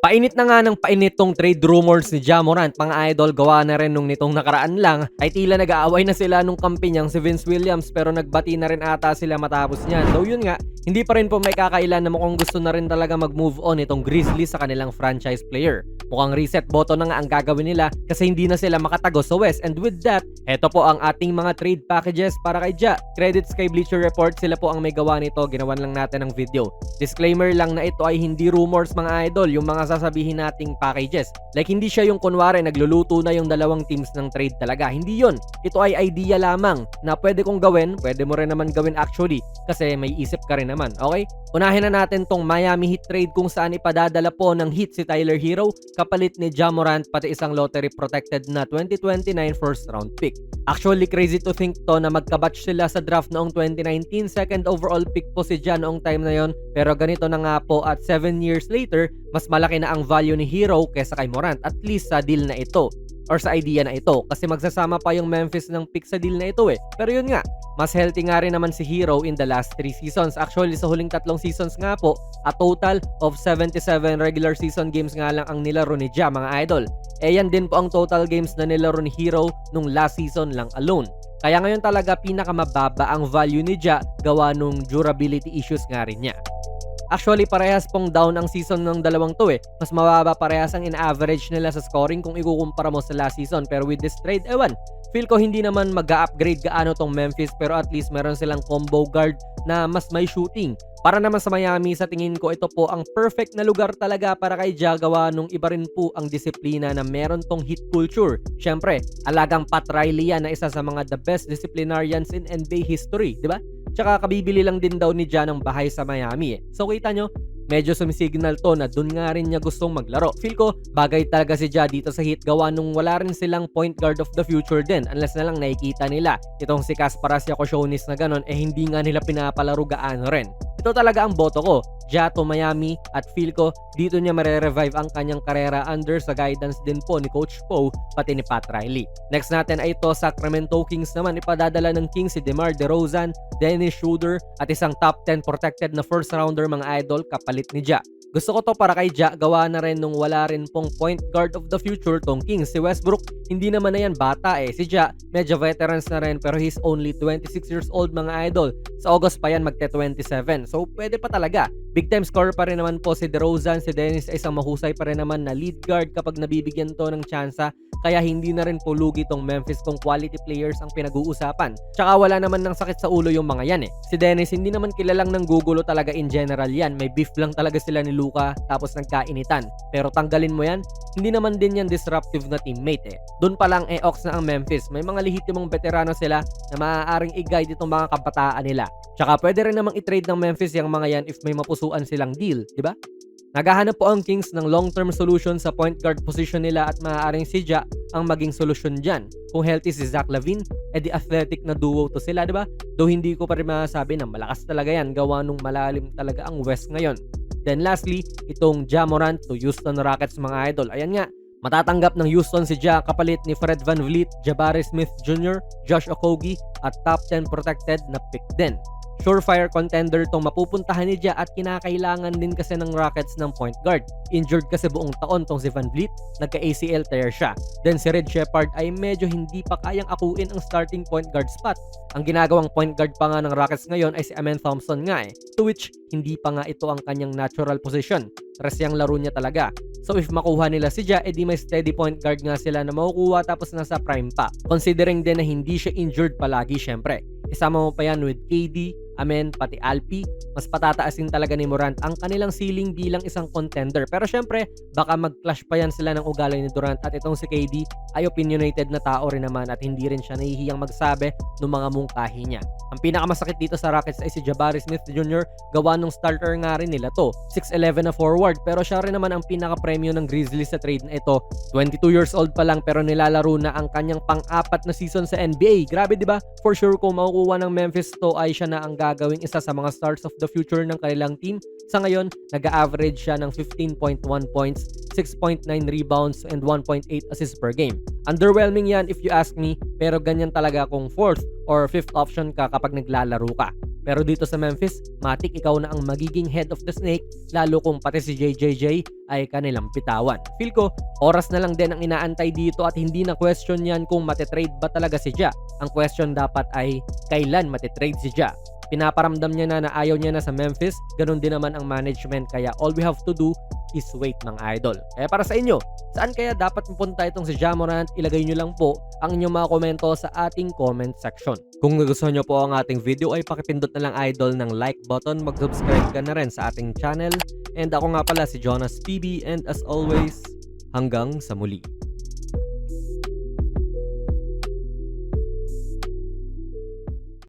Painit na nga ng painit tong trade rumors ni Ja Morant, mga idol. Gawa na rin nung nitong nakaraan lang ay tila nag-aaway na sila nung kampi niyang si Vince Williams, pero nagbati na rin ata sila matapos niyan. Though yun nga, hindi pa rin po may kakailan na mukhang gusto na rin talaga mag-move on itong Grizzlies sa kanilang franchise player. Mukhang reset button na nga ang gagawin nila kasi hindi na sila makatagos sa West. And with that, eto po ang ating mga trade packages para kay Ja. Credits kay Bleacher Report, sila po ang may gawa nito. Ginawan lang natin ng video. Disclaimer lang na ito ay hindi rumors, mga idol, yung mga sasabihin nating packages. Like, hindi siya yung kunwari nagluluto na yung dalawang teams ng trade talaga. Hindi yon. Ito ay idea lamang na pwede kong gawin, pwede mo rin naman gawin actually kasi may isip ka rin naman. Okay? Unahin na natin tong Miami Heat trade kung saan ipadadala po ng Heat si Tyler Hero kapalit ni Ja Morant pati isang lottery protected na 2029 first round pick. Actually, crazy to think to na magkabatch sila sa draft noong 2019. Second overall pick po si Ja noong time na yon. Pero ganito na nga po, at 7 years later, mas malaki na ang value ni Hero kesa kay Morant, at least sa deal na ito or sa idea na ito, kasi magsasama pa yung Memphis ng pick sa deal na ito eh. Pero yun nga, mas healthy nga rin naman si Hero in the last 3 seasons. Actually, sa huling 3 seasons nga po, a total of 77 regular season games nga lang ang nilaro ni Ja, mga idol. Eh yan din po ang total games na nilaro ni Hero nung last season lang alone. Kaya ngayon talaga pinakamababa ang value ni Ja gawa nung durability issues nga rin niya. Actually, parehas pong down ang season ng dalawang to eh. Mas mababa parehas ang in-average nila sa scoring kung ikukumpara mo sa last season. Pero with this trade, ewan, feel ko hindi naman mag-upgrade gaano tong Memphis, pero at least meron silang combo guard na mas may shooting. Para naman sa Miami, sa tingin ko ito po ang perfect na lugar talaga para kay Ja, gawa nung iba rin po ang disiplina na meron tong Heat culture. Syempre, alagang Pat Riley yan na isa sa mga the best disciplinarians in NBA history, di ba? Tsaka kabibili lang din daw ni Ja ng bahay sa Miami eh. So kita nyo, medyo sumisignal to na dun nga rin niya gustong maglaro. Feel ko, bagay talaga si Ja dito sa Heat gawa nung wala rin silang point guard of the future din, unless na lang nakikita nila itong si Kasparas Yakushonis na ganon, eh hindi nga nila pinapalaro gaano rin. Ito talaga ang boto ko, Ja to Miami, at feel ko dito niya mare-revive ang kanyang karera under sa guidance din po ni Coach Poe pati ni Pat Riley. Next natin ay ito, Sacramento Kings naman. Ipadadala ng Kings si DeMar DeRozan, Dennis Schroeder at isang top 10 protected na first rounder, mga idol, kapalit ni Ja. Gusto ko to para kay Ja, gawa na rin nung wala rin pong point guard of the future tong Kings. Si Westbrook, hindi naman na yan bata eh. Si Ja, medyo veterans na rin pero he's only 26 years old, mga idol. Sa August pa yan magte-27. So pwede pa talaga. Big time scorer pa rin naman po si DeRozan. Si Dennis ay isang mahusay pa rin naman na lead guard kapag nabibigyan to ng tsansa. Kaya hindi na rin po lugi tong Memphis kung quality players ang pinag-uusapan. Tsaka wala naman ng sakit sa ulo yung mga yan eh. Si Dennis hindi naman kilalang ng gugulo talaga in general yan. May beef lang talaga sila ni Luka tapos nagkainitan. Pero tanggalin mo yan, hindi naman din yan disruptive na teammate eh. Doon pa lang ox na ang Memphis. May mga lehitimong veterano sila na maaaring i-guide itong mga kabataan nila. Tsaka pwede rin namang i-trade ng Memphis yung mga yan if may mapusuan silang deal, di ba? Naghahanap po ang Kings ng long-term solution sa point guard position nila at maaaring si Ja ang maging solusyon dyan. Kung healthy si Zach LaVine, edi athletic na duo to sila, diba? Though hindi ko pa rin masasabi na malakas talaga yan gawa nung malalim talaga ang West ngayon. Then lastly, itong Ja Morant to Houston Rockets, mga idol. Ayan nga, matatanggap ng Houston si Ja kapalit ni Fred VanVleet, Jabari Smith Jr., Josh Okogie at top 10 protected na pick din. Surefire contender tong mapupuntahan ni Ja at kinakailangan din kasi ng Rockets ng point guard. Injured kasi buong taon tong si VanVleet, nagka-ACL tear siya. Then si Red Shepard ay medyo hindi pa kayang akuin ang starting point guard spot. Ang ginagawang point guard pa nga ng Rockets ngayon ay si Amen Thompson nga eh, to which hindi pa nga ito ang kanyang natural position. Resyang laro niya talaga. So if makuha nila si Ja, edi may steady point guard nga sila na makukuha tapos nasa prime pa. Considering din na hindi siya injured palagi syempre. Isama mo pa yan with KD, Amen, pati Alpi, mas patataasin talaga ni Morant ang kanilang ceiling bilang isang contender. Pero syempre, baka mag-clash pa yan sila ng ugali ni Durant at itong si KD ay opinionated na tao rin naman at hindi rin siya nahihiyang magsabi ng mga mungkahi niya. Ang pinakamasakit dito sa Rockets ay si Jabari Smith Jr. Gawa nung starter nga rin nila to. 6'11 na forward pero siya rin naman ang pinaka-premyo ng Grizzlies sa trade na ito. 22 years old pa lang pero nilalaro na ang kanyang pang-apat na season sa NBA. Grabe, di ba? For sure kung makukuha ng Memphis to ay siya na ang gagawing isa sa mga stars of the future ng kanilang team. Sa ngayon, nag-average siya ng 15.1 points, 6.9 rebounds, and 1.8 assists per game. Underwhelming yan if you ask me, pero ganyan talaga kung 4th or 5th option ka kapag naglalaro ka. Pero dito sa Memphis, matik ikaw na ang magiging head of the snake, lalo kung pati si JJJ ay kanilang bitawan. Feel ko, oras na lang din ang inaantay dito at hindi na question yan kung matitrade ba talaga si Ja. Ang question dapat ay kailan matitrade si Ja. Pinaparamdam niya na ayaw niya na sa Memphis, ganun din naman ang management, kaya all we have to do is wait, mga idol. Kaya para sa inyo, saan kaya dapat mapunta itong si Ja Morant? Ilagay nyo lang po ang inyong mga komento sa ating comment section. Kung nagustuhan nyo po ang ating video ay pakipindot na lang, idol, ng like button, mag-subscribe ka na rin sa ating channel, and ako nga pala si Jonas PB, and as always, hanggang sa muli.